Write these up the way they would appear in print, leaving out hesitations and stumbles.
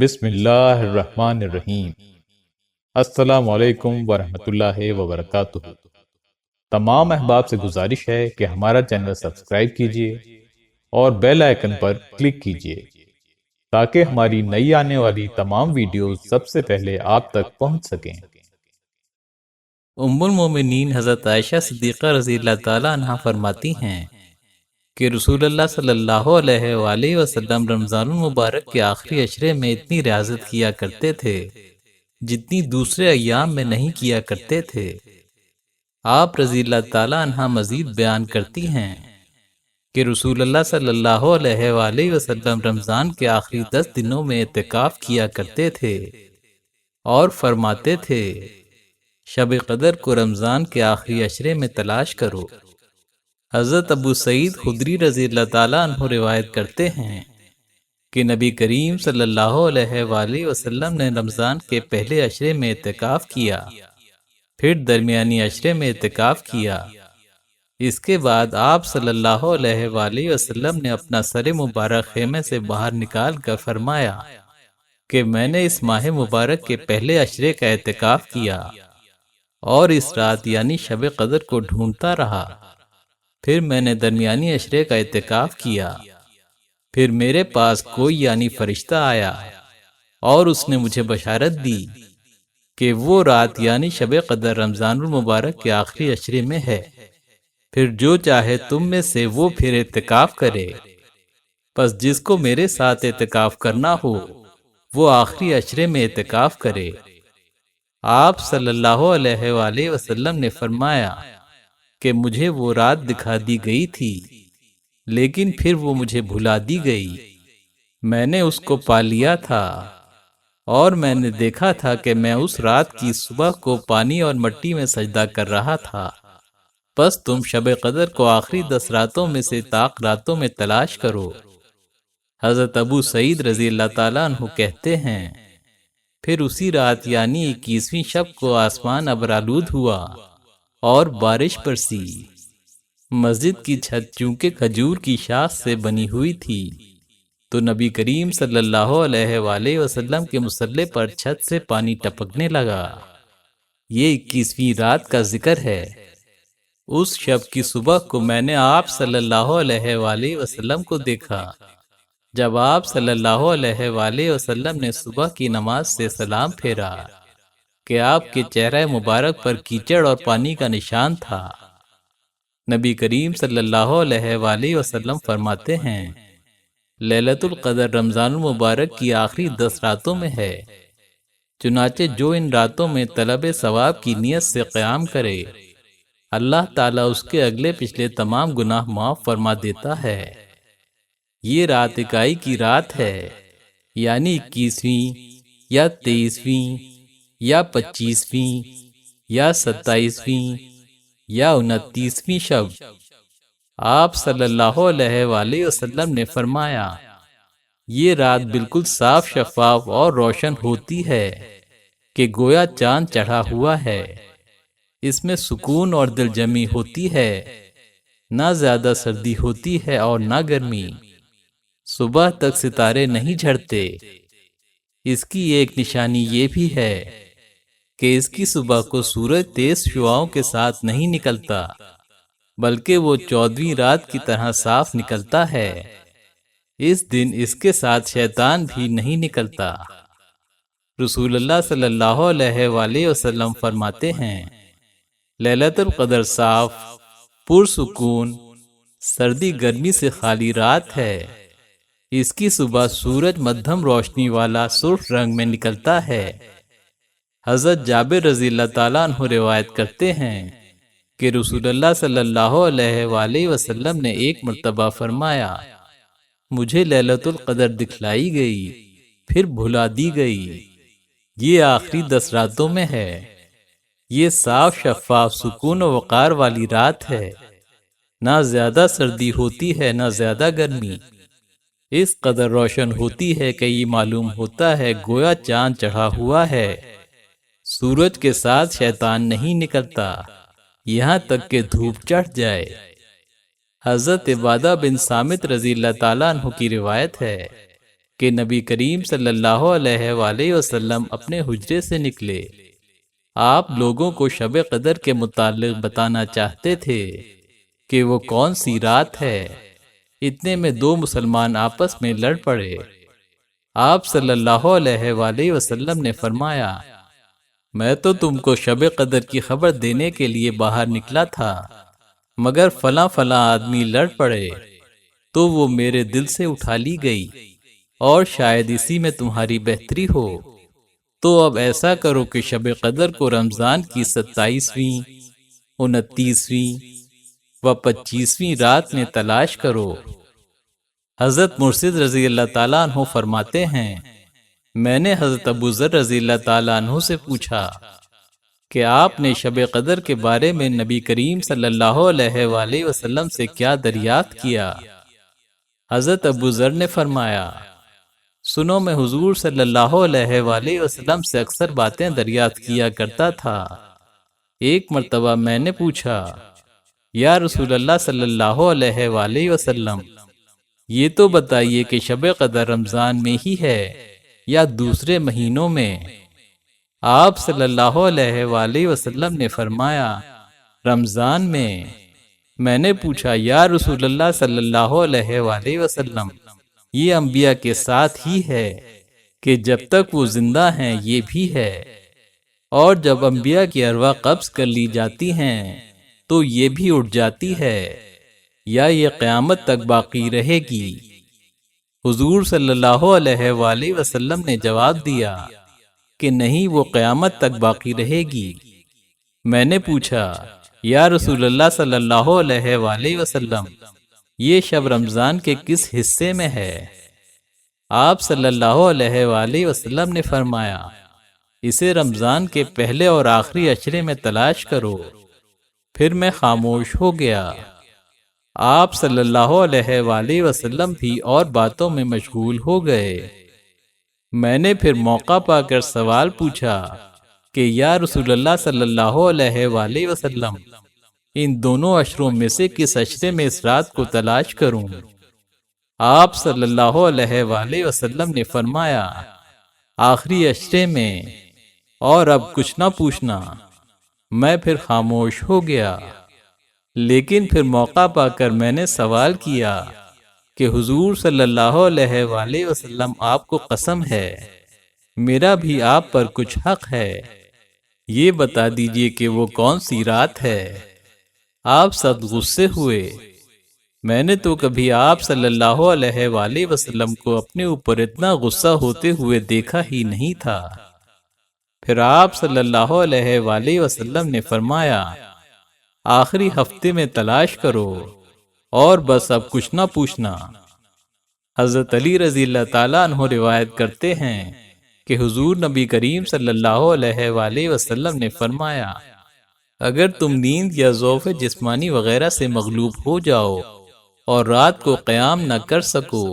بسم اللہ الرحمن الرحیم۔ السلام علیکم ورحمۃ اللہ وبرکاتہ۔ تمام احباب سے گزارش ہے کہ ہمارا چینل سبسکرائب کیجیے اور بیل آئیکن پر کلک کیجیے تاکہ ہماری نئی آنے والی تمام ویڈیوز سب سے پہلے آپ تک پہنچ سکیں۔ ام المومنین حضرت عائشہ صدیقہ رضی اللہ تعالیٰ عنہ فرماتی ہیں کہ رسول اللہ صلی اللہ علیہ وآلہ وسلم رمضان المبارک کے آخری عشرے میں اتنی ریاضت کیا کرتے تھے جتنی دوسرے ایام میں نہیں کیا کرتے تھے۔ آپ رضی اللہ تعالیٰ عنہ مزید بیان کرتی ہیں کہ رسول اللہ صلی اللہ علیہ وآلہ وسلم رمضان کے آخری 10 دنوں میں اعتکاف کیا کرتے تھے اور فرماتے تھے شب قدر کو رمضان کے آخری عشرے میں تلاش کرو۔ حضرت ابو سعید خدری رضی اللہ تعالیٰ عنہ روایت کرتے ہیں کہ نبی کریم صلی اللہ علیہ وآلہ وسلم نے رمضان کے پہلے عشرے میں اعتکاف کیا، پھر درمیانی عشرے میں اعتکاف کیا۔ اس کے بعد آپ صلی اللہ علیہ وآلہ وسلم نے اپنا سر مبارک خیمے سے باہر نکال کر فرمایا کہ میں نے اس ماہ مبارک کے پہلے عشرے کا اعتکاف کیا اور اس رات یعنی شب قدر کو ڈھونڈتا رہا، پھر میں نے درمیانی عشرے کا اعتکاف کیا، پھر میرے پاس کوئی یعنی فرشتہ آیا اور اس نے مجھے بشارت دی کہ وہ رات یعنی شب قدر رمضان المبارک کے آخری عشرے میں ہے، پھر جو چاہے تم میں سے وہ پھر اعتکاف کرے۔ پس جس کو میرے ساتھ اعتکاف کرنا ہو وہ آخری عشرے میں اعتکاف کرے۔ آپ صلی اللہ علیہ وآلہ وسلم نے فرمایا کہ مجھے وہ رات دکھا دی گئی تھی لیکن پھر وہ مجھے بھلا دی گئی۔ میں نے اس کو پا لیا تھا اور میں نے دیکھا تھا کہ میں اس رات کی صبح کو پانی اور مٹی میں سجدہ کر رہا تھا۔ پس تم شب قدر کو آخری 10 راتوں میں سے طاق راتوں میں تلاش کرو۔ حضرت ابو سعید رضی اللہ تعالیٰ عنہ کہتے ہیں پھر اسی رات یعنی 21ویں شب کو آسمان ابرآلود ہوا اور بارش برسی۔ مسجد کی چھت چونکہ کھجور کی شاخ سے بنی ہوئی تھی تو نبی کریم صلی اللہ علیہ وآلہ وسلم کے مصلی پر چھت سے پانی ٹپکنے لگا۔ یہ 21ویں رات کا ذکر ہے۔ اس شب کی صبح کو میں نے آپ صلی اللہ علیہ وآلہ وسلم کو دیکھا جب آپ صلی اللہ علیہ وآلہ وسلم نے صبح کی نماز سے سلام پھیرا کہ آپ کے چہرہ مبارک پر کیچڑ اور پانی کا نشان تھا۔ نبی کریم صلی اللہ علیہ وآلہ وسلم فرماتے ہیں لیلۃ القدر رمضان المبارک کی آخری 10 راتوں میں ہے، چنانچہ جو ان راتوں میں طلب ثواب کی نیت سے قیام کرے اللہ تعالیٰ اس کے اگلے پچھلے تمام گناہ معاف فرما دیتا ہے۔ یہ رات اکائی کی رات ہے، یعنی 21ویں یا 23ویں یا 25ویں یا 27ویں یا 29ویں شب۔ آپ صلی اللہ علیہ وآلہ وسلم نے فرمایا یہ رات بالکل صاف شفاف اور روشن ہوتی ہے کہ گویا چاند چڑھا ہوا ہے۔ اس میں سکون اور دل جمی ہوتی ہے، نہ زیادہ سردی ہوتی ہے اور نہ گرمی۔ صبح تک ستارے نہیں جھڑتے۔ اس کی ایک نشانی یہ بھی ہے کہ اس کی صبح کو سورج تیز شعاؤں کے ساتھ نہیں نکلتا بلکہ وہ 14ویں رات کی طرح صاف نکلتا ہے۔ اس دن اس کے ساتھ شیطان بھی نہیں نکلتا۔ رسول اللہ صلی اللہ علیہ وآلہ وسلم فرماتے ہیں لیلۃ القدر صاف، پرسکون، سردی گرمی سے خالی رات ہے۔ اس کی صبح سورج مدھم روشنی والا سرخ رنگ میں نکلتا ہے۔ حضرت جابر رضی اللہ تعالیٰ عنہ روایت کرتے ہیں کہ رسول اللہ صلی اللہ علیہ وآلہ وسلم نے ایک مرتبہ فرمایا مجھے لیلۃ القدر دکھلائی گئی پھر بھلا دی گئی۔ یہ آخری 10 راتوں میں ہے۔ یہ صاف شفاف سکون و وقار والی رات ہے، نہ زیادہ سردی ہوتی ہے نہ زیادہ گرمی۔ اس قدر روشن ہوتی ہے کہ یہ معلوم ہوتا ہے گویا چاند چڑھا ہوا ہے۔ سورج کے ساتھ شیطان نہیں نکلتا یہاں تک کہ دھوپ چڑھ جائے۔ حضرت عبادہ بن صامت رضی اللہ تعالیٰ عنہ کی روایت ہے کہ نبی کریم صلی اللہ علیہ وآلہ وسلم اپنے حجرے سے نکلے۔ آپ لوگوں کو شب قدر کے متعلق بتانا چاہتے تھے کہ وہ کون سی رات ہے۔ اتنے میں دو مسلمان آپس میں لڑ پڑے۔ آپ صلی اللہ علیہ وآلہ وسلم نے فرمایا، میں تو تم کو شب قدر کی خبر دینے کے لیے باہر نکلا تھا، مگر فلاں فلاں آدمی لڑ پڑے تو وہ میرے دل سے اٹھا لی گئی، اور شاید اسی میں تمہاری بہتری ہو۔ تو اب ایسا کرو کہ شب قدر کو رمضان کی 27ویں، 29ویں و 25ویں رات میں تلاش کرو۔ حضرت مرشد رضی اللہ تعالیٰ عنہ فرماتے ہیں، میں نے حضرت ابو ذر رضی اللہ تعالیٰ عنہ سے پوچھا کہ آپ نے شب قدر کے بارے میں نبی کریم صلی اللہ علیہ وآلہ وسلم سے کیا دریافت کیا؟ حضرت ابو ذر نے فرمایا، سنو، میں حضور صلی اللہ علیہ وآلہ وسلم سے اکثر باتیں دریافت کیا کرتا تھا۔ ایک مرتبہ میں نے پوچھا، یا رسول اللہ صلی اللہ علیہ وآلہ وسلم، یہ تو بتائیے کہ شب قدر رمضان میں ہی ہے یا دوسرے مہینوں میں؟ آپ صلی اللہ علیہ وآلہ وسلم نے فرمایا، رمضان میں۔ میں نے پوچھا، یا رسول اللہ صلی اللہ علیہ وآلہ وسلم، یہ انبیاء کے ساتھ ہی ہے کہ جب تک وہ زندہ ہیں یہ بھی ہے، اور جب انبیاء کی ارواح قبض کر لی جاتی ہیں تو یہ بھی اٹھ جاتی ہے، یا یہ قیامت تک باقی رہے گی؟ حضور صلی اللہ علیہ وآلہ وسلم نے جواب دیا کہ نہیں، وہ قیامت تک باقی رہے گی۔ میں نے پوچھا، یا رسول اللہ صلی اللہ علیہ وآلہ وسلم، یہ شب رمضان کے کس حصے میں ہے؟ آپ صلی اللہ علیہ وآلہ وسلم نے فرمایا، اسے رمضان کے پہلے اور آخری عشرے میں تلاش کرو۔ پھر میں خاموش ہو گیا۔ آپ صلی اللہ علیہ وآلہ وسلم بھی اور باتوں میں مشغول ہو گئے۔ میں نے پھر موقع پا کر سوال پوچھا کہ یا رسول اللہ صلی اللہ علیہ وآلہ وسلم، ان دونوں عشروں میں سے کس عشرے میں اس رات کو تلاش کروں؟ آپ صلی اللہ علیہ وآلہ وسلم نے فرمایا، آخری عشرے میں، اور اب کچھ نہ پوچھنا۔ میں پھر خاموش ہو گیا، لیکن پھر موقع پا کر میں نے سوال کیا کہ حضور صلی اللہ علیہ وآلہ وسلم، آپ کو قسم ہے، میرا بھی آپ پر کچھ حق ہے، یہ بتا دیجئے کہ وہ کون سی رات ہے؟ آپ سخت غصے ہوئے۔ میں نے تو کبھی آپ صلی اللہ علیہ وآلہ وسلم کو اپنے اوپر اتنا غصہ ہوتے ہوئے دیکھا ہی نہیں تھا۔ پھر آپ صلی اللہ علیہ وآلہ وسلم نے فرمایا، آخری ہفتے میں تلاش کرو، اور بس اب کچھ نہ پوچھنا۔ حضرت علی رضی اللہ تعالیٰ عنہ روایت کرتے ہیں کہ حضور نبی کریم صلی اللہ علیہ وآلہ وسلم نے فرمایا، اگر تم نیند یا ضعف جسمانی وغیرہ سے مغلوب ہو جاؤ اور رات کو قیام نہ کر سکو،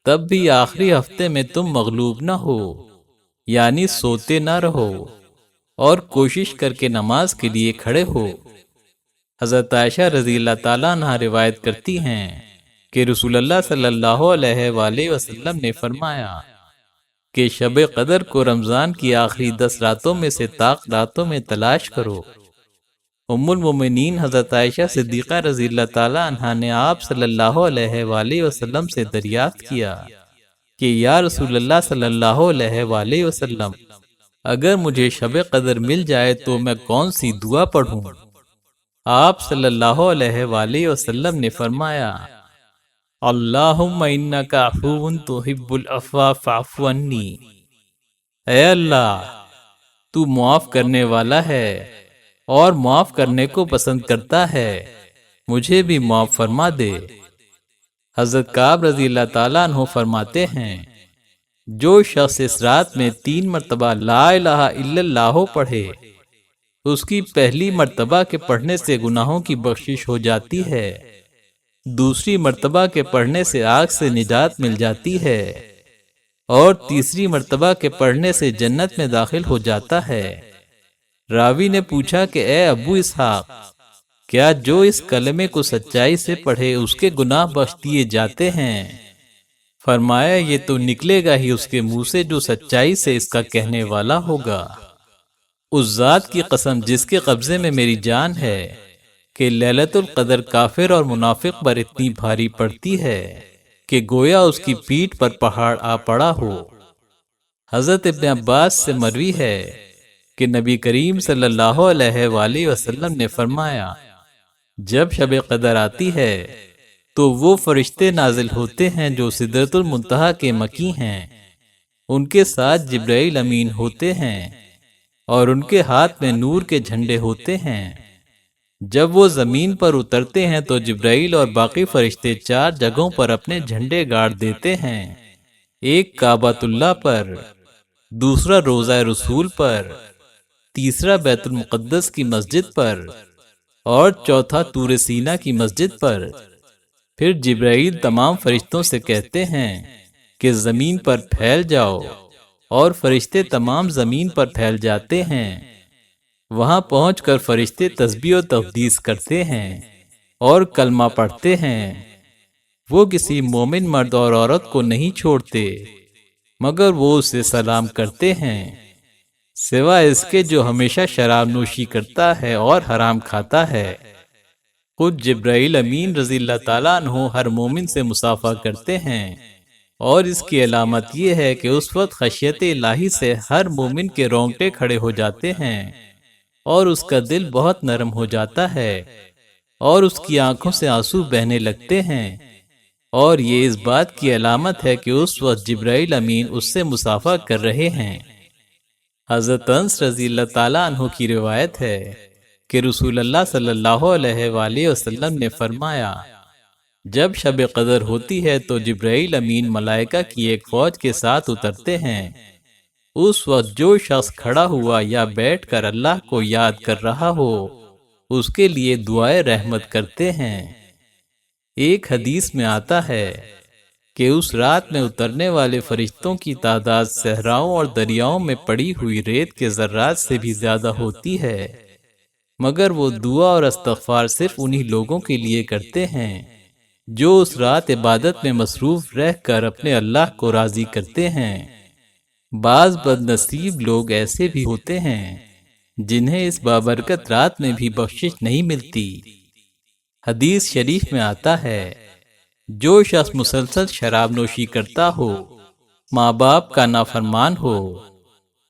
تب بھی آخری ہفتے میں تم مغلوب نہ ہو، یعنی سوتے نہ رہو، اور کوشش کر کے نماز کے لیے کھڑے ہو۔ حضرت عائشہ رضی اللہ تعالیٰ عنہ روایت کرتی ہیں کہ رسول اللہ صلی اللہ علیہ وآلہ وسلم نے فرمایا کہ شب قدر کو رمضان کی آخری 10 راتوں میں سے طاق راتوں میں تلاش کرو۔ ام المومنین حضرت عائشہ صدیقہ رضی اللہ تعالیٰ عنہا نے آپ صلی اللہ علیہ وآلہ وسلم سے دریافت کیا کہ یا رسول اللہ صلی اللہ علیہ وآلہ وسلم، اگر مجھے شب قدر مل جائے تو میں کون سی دعا پڑھوں؟ آپ صلی اللہ علیہ وآلہ وسلم نے فرمایا، اللہم انک عفو تحب العفو فاعف عنی، اے اللہ، تو معاف کرنے والا ہے اور معاف کرنے کو پسند کرتا ہے، مجھے بھی معاف فرما دے۔ حضرت کعب رضی اللہ تعالیٰ عنہ فرماتے ہیں، جو شخص اس رات میں 3 مرتبہ لا الہ الا اللہ پڑھے، اس کی پہلی مرتبہ کے پڑھنے سے گناہوں کی بخشش ہو جاتی ہے، دوسری مرتبہ کے پڑھنے سے آگ سے نجات مل جاتی ہے، اور تیسری مرتبہ کے پڑھنے سے جنت میں داخل ہو جاتا ہے۔ راوی نے پوچھا کہ اے ابو اسحاق، کیا جو اس کلمے کو سچائی سے پڑھے اس کے گناہ بخش دیے جاتے ہیں؟ فرمایا یہ تو نکلے گا ہی اس کے منہ سے جو سچائی سے اس کا کہنے والا ہوگا۔ اس ذات کی قسم جس کے قبضے میں میری جان ہے کہ لیلۃ القدر کافر اور منافق پر اتنی بھاری پڑتی ہے کہ گویا اس کی پیٹھ پر پہاڑ آ پڑا ہو۔ حضرت ابن عباس سے مروی ہے کہ نبی کریم صلی اللہ علیہ وآلہ وسلم نے فرمایا، جب شب قدر آتی ہے تو وہ فرشتے نازل ہوتے ہیں جو سدرۃ المنتہا کے مکی ہیں، ان کے ساتھ جبرائیل امین ہوتے ہیں اور ان کے ہاتھ میں نور کے جھنڈے ہوتے ہیں۔ جب وہ زمین پر اترتے ہیں تو جبرائیل اور باقی فرشتے 4 جگہوں پر اپنے جھنڈے گاڑ دیتے ہیں، ایک کعبۃ اللہ پر، دوسرا روضہ رسول پر، تیسرا بیت المقدس کی مسجد پر اور چوتھا طور سینا کی مسجد پر۔ پھر جبرائیل تمام فرشتوں سے کہتے ہیں کہ زمین پر پھیل جاؤ، اور فرشتے تمام زمین پر پھیل جاتے ہیں۔ وہاں پہنچ کر فرشتے تسبیح و تقدیس کرتے ہیں اور کلمہ پڑھتے ہیں۔ وہ کسی مومن مرد اور عورت کو نہیں چھوڑتے مگر وہ اسے سلام کرتے ہیں، سوائے اس کے جو ہمیشہ شراب نوشی کرتا ہے اور حرام کھاتا ہے۔ خود جبرائیل امین رضی اللہ تعالیٰ عنہ ہر مومن سے مصافحہ کرتے ہیں، اور اس کی علامت یہ ہے کہ اس وقت خشیت الہی سے ہر مومن کے رونگٹے کھڑے ہو جاتے ہیں اور اس کا دل بہت نرم ہو جاتا ہے اور اس کی آنکھوں سے آنسو بہنے لگتے ہیں، اور یہ اس بات کی علامت ہے کہ اس وقت جبرائیل امین اس سے مصافحہ کر رہے ہیں۔ حضرت انس رضی اللہ تعالیٰ عنہ کی روایت ہے کہ رسول اللہ صلی اللہ علیہ وآلہ وسلم نے فرمایا، جب شب قدر ہوتی ہے تو جبرائیل امین ملائکہ کی ایک فوج کے ساتھ اترتے ہیں۔ اس وقت جو شخص کھڑا ہوا یا بیٹھ کر اللہ کو یاد کر رہا ہو اس کے لیے دعائے رحمت کرتے ہیں۔ ایک حدیث میں آتا ہے کہ اس رات میں اترنے والے فرشتوں کی تعداد صحراؤں اور دریاؤں میں پڑی ہوئی ریت کے ذرات سے بھی زیادہ ہوتی ہے، مگر وہ دعا اور استغفار صرف انہی لوگوں کے لیے کرتے ہیں جو اس رات عبادت میں مصروف رہ کر اپنے اللہ کو راضی کرتے ہیں۔ بعض بد نصیب لوگ ایسے بھی ہوتے ہیں جنہیں اس بابرکت رات میں بھی بخشش نہیں ملتی۔ حدیث شریف میں آتا ہے، جو شخص مسلسل شراب نوشی کرتا ہو، ماں باپ کا نافرمان ہو،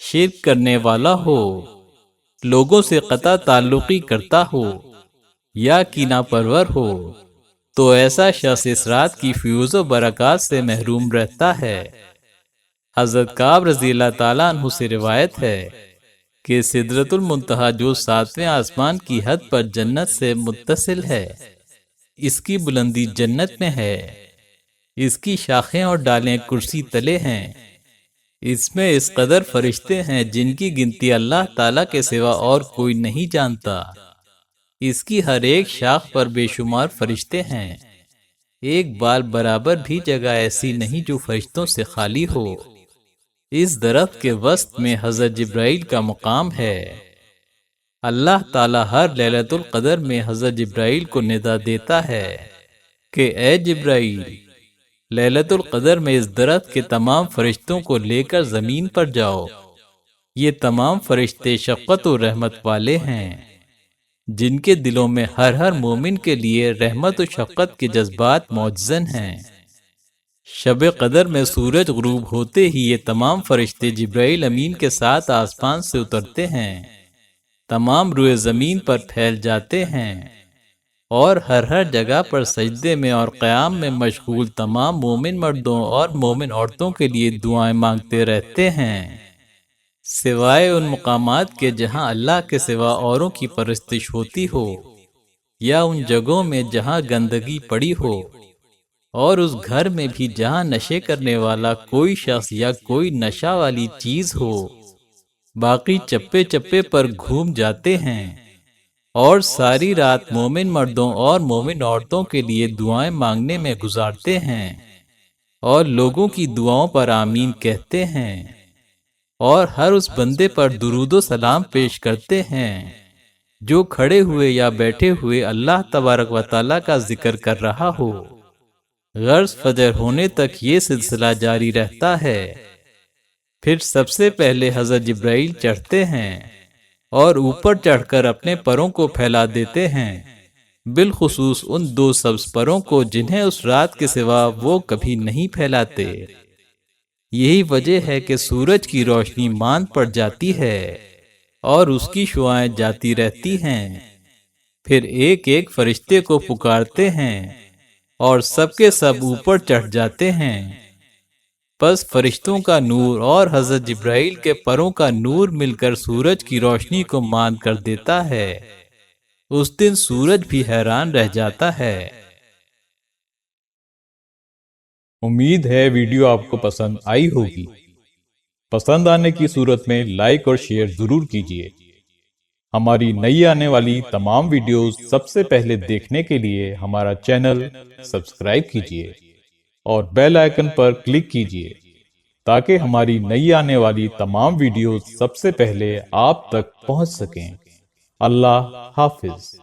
شرک کرنے والا ہو، لوگوں سے قطع تعلقی کرتا ہو یا کینہ پرور ہو، تو ایسا شخص اس رات کی فیوز و برکات سے محروم رہتا ہے۔ حضرت کعب رضی اللہ تعالیٰ عنہ سے روایت ہے کہ سدرۃ المنتہا جو 7ویں آسمان کی حد پر جنت سے متصل ہے، اس کی بلندی جنت میں ہے، اس کی شاخیں اور ڈالیں کرسی تلے ہیں، اس میں اس قدر فرشتے ہیں جن کی گنتی اللہ تعالیٰ کے سوا اور کوئی نہیں جانتا، اس کی ہر ایک شاخ پر بے شمار فرشتے ہیں، ایک بال برابر بھی جگہ ایسی نہیں جو فرشتوں سے خالی ہو۔ اس درخت کے وسط میں حضرت جبرائیل کا مقام ہے۔ اللہ تعالیٰ ہر لیلۃ القدر میں حضرت جبرائیل کو ندا دیتا ہے کہ اے جبرائیل، لیلۃ القدر میں اس درخت کے تمام فرشتوں کو لے کر زمین پر جاؤ۔ یہ تمام فرشتے شفقت و رحمت والے ہیں جن کے دلوں میں ہر مومن کے لیے رحمت و شفقت کے جذبات موجزن ہیں۔ شب قدر میں سورج غروب ہوتے ہی یہ تمام فرشتے جبرائیل امین کے ساتھ آسمان سے اترتے ہیں، تمام روئے زمین پر پھیل جاتے ہیں اور ہر جگہ پر سجدے میں اور قیام میں مشغول تمام مومن مردوں اور مومن عورتوں کے لیے دعائیں مانگتے رہتے ہیں، سوائے ان مقامات کے جہاں اللہ کے سوا اوروں کی پرستش ہوتی ہو، یا ان جگہوں میں جہاں گندگی پڑی ہو، اور اس گھر میں بھی جہاں نشے کرنے والا کوئی شخص یا کوئی نشہ والی چیز ہو۔ باقی چپے چپے پر گھوم جاتے ہیں اور ساری رات مومن مردوں اور مومن عورتوں کے لیے دعائیں مانگنے میں گزارتے ہیں اور لوگوں کی دعاؤں پر آمین کہتے ہیں، اور ہر اس بندے پر درود و سلام پیش کرتے ہیں جو کھڑے ہوئے یا بیٹھے ہوئے اللہ تبارک و تعالیٰ کا ذکر کر رہا ہو۔ غرض فجر ہونے تک یہ سلسلہ جاری رہتا ہے۔ پھر سب سے پہلے حضرت جبرائیل چڑھتے ہیں اور اوپر چڑھ کر اپنے پروں کو پھیلا دیتے ہیں، بالخصوص ان 2 سبز پروں کو جنہیں اس رات کے سوا وہ کبھی نہیں پھیلاتے۔ یہی وجہ ہے کہ سورج کی روشنی ماند پڑ جاتی ہے اور اس کی شعاعیں جاتی رہتی ہیں۔ پھر ایک ایک فرشتے کو پکارتے ہیں اور سب کے سب اوپر چڑھ جاتے ہیں۔ پس فرشتوں کا نور اور حضرت جبرائیل کے پروں کا نور مل کر سورج کی روشنی کو ماند کر دیتا ہے۔ اس دن سورج بھی حیران رہ جاتا ہے۔ امید ہے ویڈیو آپ کو پسند آئی ہوگی۔ پسند آنے کی صورت میں لائک اور شیئر ضرور کیجیے۔ ہماری نئی آنے والی تمام ویڈیوز سب سے پہلے دیکھنے کے لیے ہمارا چینل سبسکرائب کیجیے اور بیل آئیکن پر کلک کیجیے تاکہ ہماری نئی آنے والی تمام ویڈیوز سب سے پہلے آپ تک پہنچ سکیں۔ اللہ حافظ۔